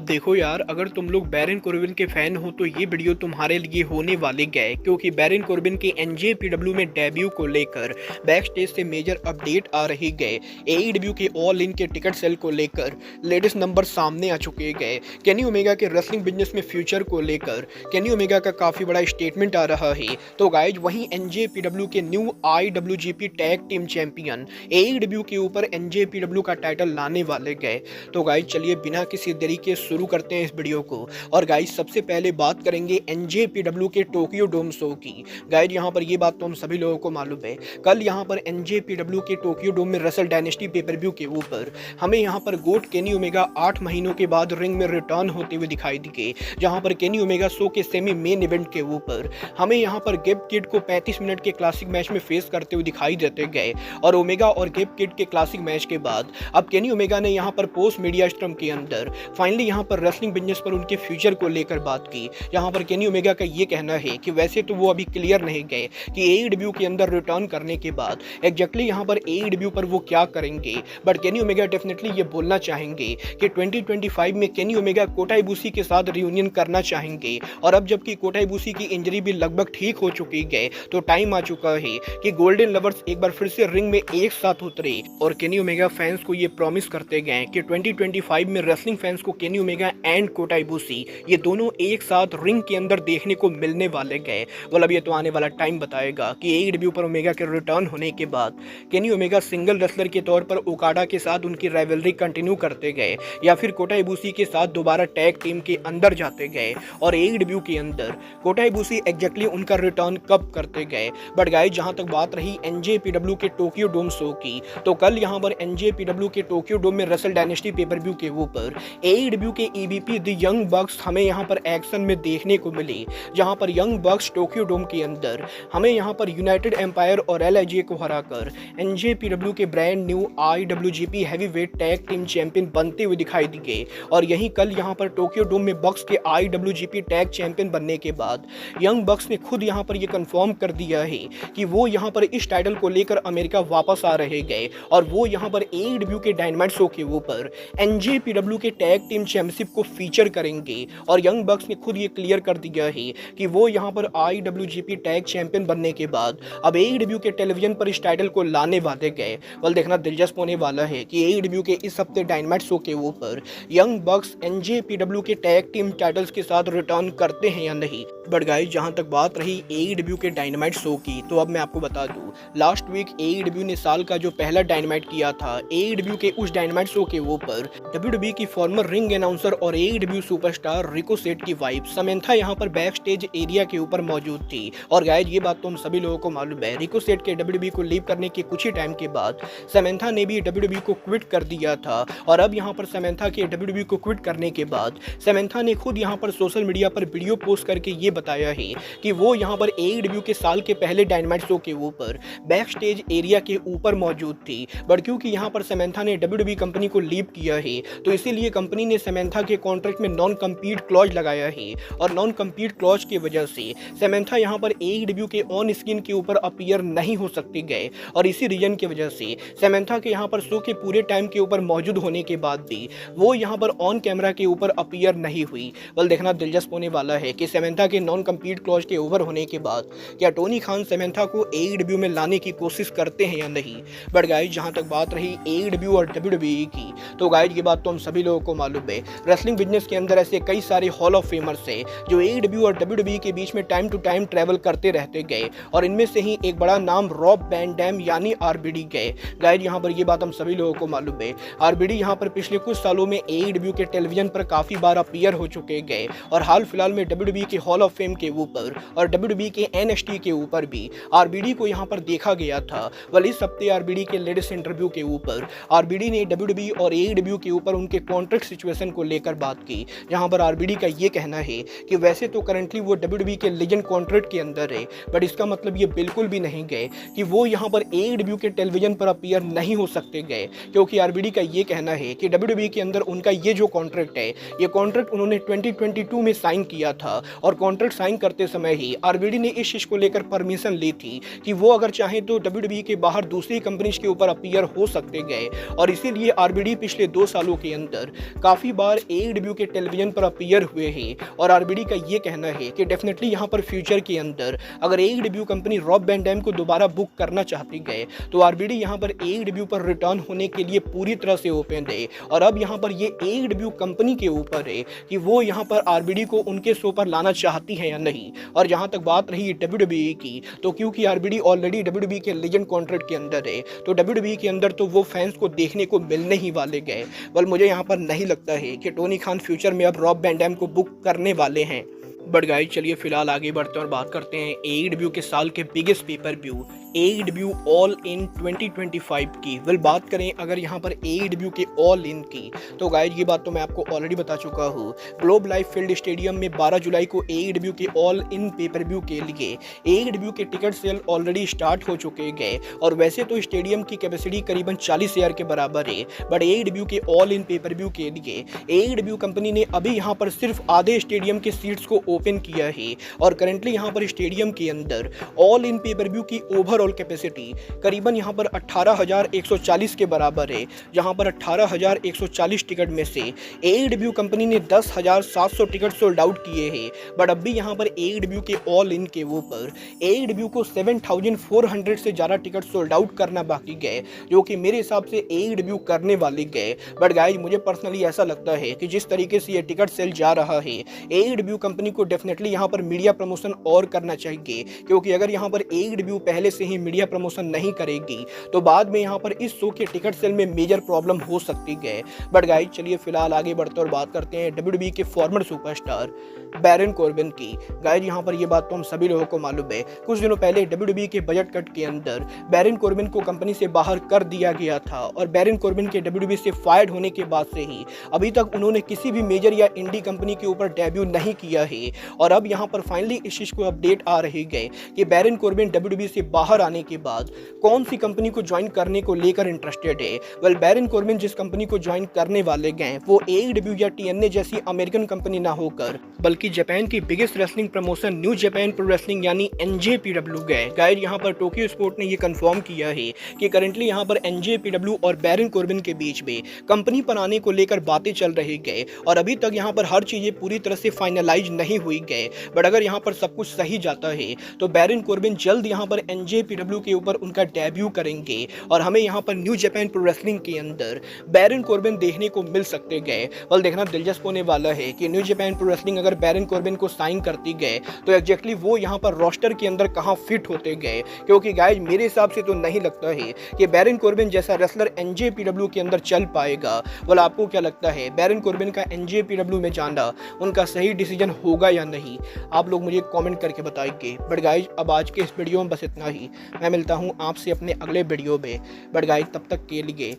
देखो यार, अगर तुम लोग बैरन कोर्बिन के फैन हो तो ये वीडियो तुम्हारे लिए होने वाले गए, क्योंकि बैरन कोर्बिन के एनजेपीडब्ल्यू में डेब्यू को लेकर बैक स्टेज से मेजर अपडेट आ रही गए। एईडब्ल्यू के ऑल इन के टिकट सेल को लेकर लेटेस्ट नंबर सामने आ चुके गए। केनी ओमेगा के रेसलिंग बिजनेस में फ्यूचर को लेकर केनी ओमेगा का काफी बड़ा स्टेटमेंट आ रहा है। तो गाइज वहीं एनजेपीडब्ल्यू के new IWGP tag team champion AEW के ऊपर एनजेपीडब्ल्यू का टाइटल लाने वाले गए। तो गाइज चलिए बिना किसी देरी के शुरू करते हैं इस वीडियो को। और गाइज सबसे पहले बात करेंगे एनजेपीडब्ल्यू के टोक्यो डोम शो की। गाइज यहाँ पर ये बात तो हम सभी लोगों को मालूम है, कल यहाँ पर एनजेपीडब्ल्यू के टोक्यो डोम में रसल डायनेस्टी पेपर व्यू के ऊपर हमें यहाँ पर गोट केनी ओमेगा 8 महीनों के बाद रिंग में रिटर्न होते हुए दिखाई दिए, जहाँ पर केनी ओमेगा शो के सेमी मेन इवेंट के ऊपर हमें यहाँ पर गेब किड को 35 मिनट के क्लासिक मैच में फेस करते हुए दिखाई देते गए। और ओमेगा और गेब किड के क्लासिक मैच के बाद अब केनी ओमेगा ने यहाँ पर पोस्ट मीडिया स्ट्रम के अंदर फाइनली यहाँ पर रेसलिंग बिजनेस पर उनके फ्यूचर को लेकर बात की। यहाँ पर केनी ओमेगा का ये कहना है कि वैसे तो वो अभी क्लियर नहीं गए कि एईडब्ल्यू के अंदर रिटर्न करने के बाद एग्जैक्टली यहाँ पर एईडब्ल्यू पर वो क्या करेंगे, बट केनी ओमेगा डेफिनेटली ये बोलना चाहेंगे कि 2025 में केनी ओमेगा कोटा इबुशी के साथ रियूनियन करना चाहेंगे। और अब जबकि कोटा इबुशी की इंजरी भी लगभग ठीक हो चुकी है, तो टाइम आ चुका है कि गोल्डन लवर्स एक बार फिर से रिंग में एक साथ उतरे। और केनी ओमेगा फैंस को ये प्रॉमिस करते गए कि 2025 में रेसलिंग फैंस को केनी ओमेगा एंड कोटा इबुशी ये दोनों एक साथ रिंग के अंदर देखने को मिलने वाले गए। well, अब ये तो आने वाला टाइम बताएगा कि एईडब्ल्यू पर ओमेगा के रिटर्न होने के बाद केनी ओमेगा सिंगल रेसलर के तौर पर ओकाडा के साथ उनकी राइवलरी कंटिन्यू करते गए या फिर कोटा इबुशी के साथ दोबारा टैग टीम के अंदर जाते गए। और एईडब्ल्यू के अंदर कोटा इबुशी एग्जैक्टली उनका रिटर्न कब करते गए। बट गाइस जहां तक बात रही एनजेपीडब्ल्यू के टोक्यो डोम शो की, तो कल यहां पर एनजेपीडब्ल्यू के टोक्यो डोम में रसल डायनेस्टी पेपर व्यू के ऊपर एईडब्ल्यू के ईवीपी द यंग बक्स हमें यहां पर एक्शन में देखने को मिले, जहां पर यंग बक्स टोक्यो डोम के अंदर हमें यहां पर यूनाइटेड एम्पायर और एलआईजे को हराकर एनजेपीडब्ल्यू के brand new IWGP heavyweight tag team champion बनते हुए दिखाई दिए। और यहीं कल यहां पर टोक्यो डोम में बक्स के आईडब्ल्यूजीपी टैग चैंपियन बनने के बाद यंग बक्स ने खुद यहां पर यह कंफर्म कर दिया है कि वो यहां पर इस टाइटल को लेकर अमेरिका वापस आ रहे गए। और वो यहां पर एईडब्ल्यू के डायनामाइट शो के ऊपर एनजेपीडब्ल्यू के टैग टीम चैंपियनशिप को फीचर करेंगे। और यंग बक्स ने खुद ये क्लियर कर दिया है कि वो यहां पर आईडब्ल्यूजीपी टैग चैंपियन बनने के बाद अब एईडब्ल्यू के टेलीविजन पर इस टाइटल को लाने वाले गए। वल देखना दिलचस्प होने वाला है कि एईडब्ल्यू के इस हफ्ते डायनामाइट शो के ऊपर यंग बक्स एनजेपीडब्ल्यू के टैग टीम टाइटल्स के साथ रिटर्न करते हैं या नहीं। बट गाइस जहां तक बात रही एईडब्ल्यू के डायनामाइट शो की, तो अब मैं आपको बता दूं लास्ट वीक एईडब्ल्यू ने साल का जो पहला डायनामाइट किया था, एईडब्ल्यू के उस डायनामाइट शो के ऊपर डब्ल्यूडब्ल्यूई की फॉर्मर रिंग अनाउंसर और एईडब्ल्यू सुपरस्टार रिको सेट की वाइफ समंथा यहां पर बैक स्टेज एरिया के ऊपर मौजूद थी। और गाइस ये बात तो हम सभी लोगों को मालूम है, रिको सेट के डब्ल्यूडब्ल्यूई को लीव करने के कुछ ही टाइम के बाद समंथा ने भी डब्ल्यूडब्ल्यूई को क्विट कर दिया था। और अब यहां पर समंथा के डब्ल्यूडब्ल्यूई को क्विट करने के बाद समंथा ने खुद यहां पर सोशल मीडिया पर वीडियो पोस्ट करके ये बताया है कि वो यहां पर एईडब्ल्यू के साल के पहले डायनामाइट शो के ऊपर बैक स्टेज एरिया के ऊपर मौजूद थी। बट क्योंकि यहां पर समंथा ने डब्ल्यूडब्ल्यूई कंपनी को लीव किया है, तो इसीलिए कंपनी ने समंथा के कॉन्ट्रैक्ट में नॉन कम्पीट क्लॉज लगाया है। और नॉन कम्पीट क्लॉज की वजह से समंथा यहां पर एईडब्ल्यू के ऑन स्क्रीन के ऊपर अपीयर नहीं हो सकती गए। और इसी रीजन की वजह से समंथा के यहां पर शो के पूरे टाइम के ऊपर मौजूद होने के बाद भी वो यहां पर ऑन कैमरा के ऊपर अपीयर नहीं हुई। बल देखना दिलचस्प होने वाला है कि समंथा के नॉन कम्पीट क्लॉज के ओवर होने के बाद क्या टोनी खान समंथा को एईडब्ल्यू में लाने की कोशिश करते हैं या नहीं। बट गाइस जहां तक बात रही एईडब्ल्यू और डब्ल्यूडब्ल्यूई की, तो गाइस ये बात तो हम सभी लोगों को मालूम है, रेसलिंग बिजनेस के अंदर ऐसे कई सारे हॉल ऑफ फेमर्स है जो एईडब्ल्यू और डब्ल्यूडब्ल्यूई के बीच में टाइम टू टाइम ट्रैवल करते रहते गए। और इनमें से ही एक बड़ा नाम रॉब वैन डैम यानी आरबीडी गए। गाइस यहाँ पर ये बात हम सभी लोगों को मालूम है, आरबीडी यहाँ पर पिछले कुछ सालों में एईडब्ल्यू के टेलीविजन पर काफी बार अपीयर हो चुके गए। और हाल फिलहाल में डब्ल्यूडब्ल्यूई के हॉल ऑफ फेम के ऊपर और डब्ल्यूडब्ल्यूई के एनएक्सटी के ऊपर भी आरबीडी को यहाँ पर देखा गया था। वल इस हफ्ते आरबीडी के लेटेस्ट इंटरव्यू के ऊपर आरबीडी ने डब्ल्यूडब्ल्यूई और एईडब्ल्यू के ऊपर उनके कॉन्ट्रैक्ट सिचुएशन को लेकर बात की, जहां पर आरबीडी का ये कहना है कि वैसे तो करंटली वो डब्ल्यूडब्ल्यूई के लेजेंड कॉन्ट्रैक्ट के अंदर है, बट इसका मतलब ये बिल्कुल भी नहीं गए कि वो यहाँ पर एईडब्ल्यू के टेलीविजन पर अपीयर नहीं हो सकते गए। क्योंकि आरबीडी का ये कहना है कि डब्ल्यूडब्ल्यूई के अंदर उनका ये जो कॉन्ट्रैक्ट है, ये कॉन्ट्रैक्ट उन्होंने 2022 में साइन किया था। और कॉन्ट्रैक्ट साइन करते समय ही आरबीडी ने इस चीज को लेकर परमिशन ली थी कि वो अगर चाहे तो डब्ल्यूडब्ल्यूई के बाहर दूसरी कंपनीज के ऊपर अपीयर हो सकते गए। और इसीलिए आरबीडी पिछले 2 सालों के अंदर काफी बार पर AEW के टेलीविजन पर अपीयर हुए हैं और आरबीडी का ये कहना है कि डेफिनेटली यहाँ पर फ्यूचर के अंदर अगर AEW company Rob Van Dam को दोबारा बुक करना चाहती गए तो आरबीडी यहाँ पर AEW पर रिटर्न होने के लिए पूरी तरह से ओपन है। और अब यहाँ पर ये AEW कंपनी के ऊपर है कि वो यहाँ पर आरबीडी को उनके शो पर लाना चाहती है या नहीं। और जहाँ तक बात रही WWE की, तो क्योंकि आरबीडी ऑलरेडी WWE के लेजेंड कॉन्ट्रैक्ट के अंदर है तो WWE के अंदर तो वो फैंस को देखने को मिलने ही वाले गए। बल मुझे यहाँ पर नहीं लगता है कि टोनी खान फ्यूचर में अब रॉब वैन डैम को बुक करने वाले हैं। बट गाइस चलिए फिलहाल आगे बढ़ते हैं और बात करते हैं AEW के साल के biggest pay per view AEW all in 2025 की। बात करें अगर यहाँ पर AEW के ऑल इन की तो गाइस ये बात तो मैं आपको ऑलरेडी बता चुका हूँ। ग्लोब लाइफ फील्ड स्टेडियम में 12 जुलाई को AEW के ऑल इन पेपर व्यू के लिए AEW के टिकट सेल ऑलरेडी स्टार्ट हो चुके गए और वैसे तो स्टेडियम की कैपेसिटी करीबन 40,000 के बराबर है। बट AEW के ऑल इन पेपर व्यू के लिए AEW कंपनी ने अभी यहाँ पर सिर्फ आधे स्टेडियम के सीट्स को ओपन किया है और करेंटली यहाँ पर स्टेडियम के अंदर ऑल इन पेपर व्यू की ओवरऑल कैपेसिटी करीबन यहाँ पर 18,140 के बराबर है, जहाँ पर 18,140 टिकट में से AEW कंपनी ने 10,700 टिकट सोल्ड आउट किए हैं। बट अब भी यहाँ पर AEW के ऑल इन के ऊपर AEW को 7,400 से ज़्यादा टिकट सोल्ड आउट करना बाकी गए, जो कि मेरे हिसाब से AEW करने वाले गए। बट गाइस मुझे पर्सनली ऐसा लगता है कि जिस तरीके से ये टिकट सेल जा रहा है AEW कंपनी को डेफिनेटली यहाँ पर मीडिया प्रमोशन और करना चाहिए, क्योंकि अगर यहाँ पर AEW पहले से ही मीडिया प्रमोशन नहीं करेगी तो बाद में यहाँ पर इस शो के टिकट सेल में मेजर प्रॉब्लम हो सकती है। बट गाइस चलिए फिलहाल आगे बढ़ते और बात करते हैं WWE के फॉर्मर सुपरस्टार बैरन कॉर्बिन की। गाइस यहाँ पर ये बात तो हम सभी लोगों को मालूम है, कुछ दिनों पहले WWE के बजट कट के अंदर बैरन कॉर्बिन को कंपनी से बाहर कर दिया गया था और बैरन कॉर्बिन के WWE से फायर्ड होने के बाद से ही अभी तक उन्होंने किसी भी मेजर या इंडी कंपनी के ऊपर डेब्यू नहीं किया है। और अब यहाँ पर फाइनली इस चीज को अपडेट आ रही गए कि बैरन कॉर्बिन WWE से बाहर आने के बाद कौन सी कंपनी को ज्वाइन करने को लेकर इंटरेस्टेड है। बैरन कॉर्बिन जिस कंपनी को ज्वाइन करने वाले गए वो AEW या TNA जैसी अमेरिकन कंपनी ना होकर बल्कि जापान की biggest wrestling promotion new Japan pro wrestling यानी NJPW गए। गाइस यहाँ पर टोक्यो स्पोर्ट ने ये कंफर्म किया है कि करंटली यहाँ पर NJPW और बैरन कॉर्बिन के बीच में कंपनी पर आने को लेकर बातें चल रही गए और अभी तक यहाँ पर हर चीजें पूरी तरह से फाइनलाइज नहीं हुई गए। बट अगर यहाँ पर सब कुछ सही जाता है तो बैरन कॉर्बिन जल्द यहाँ पर NJPW के ऊपर उनका डेब्यू करेंगे और हमें यहाँ पर न्यू जापान प्रो रेसलिंग के अंदर बैरन कॉर्बिन देखने को मिल सकते गए। देखना दिलचस्प होने वाला है कि न्यू जापान प्रो रेसलिंग अगर बैरन कॉर्बिन को साइन करती गए तो एग्जैक्टली वो यहाँ पर रोस्टर के अंदर कहाँ फिट होते गए, क्योंकि गाइस मेरे हिसाब से तो नहीं लगता है कि बैरन कॉर्बिन जैसा रेसलर NJPW के अंदर चल पाएगा। आपको क्या लगता है बैरन कॉर्बिन का NJPW में जाना उनका सही डिसीजन होगा या नहीं? आप लोग मुझे कमेंट करके बताइए। बट गाइस अब आज के इस वीडियो में बस इतना ही। मैं मिलता हूँ आपसे अपने अगले वीडियो में। बट गाइस तब तक के लिए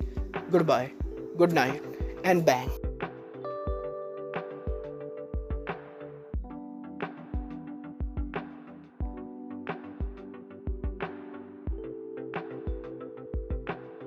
good bye, good night and bang.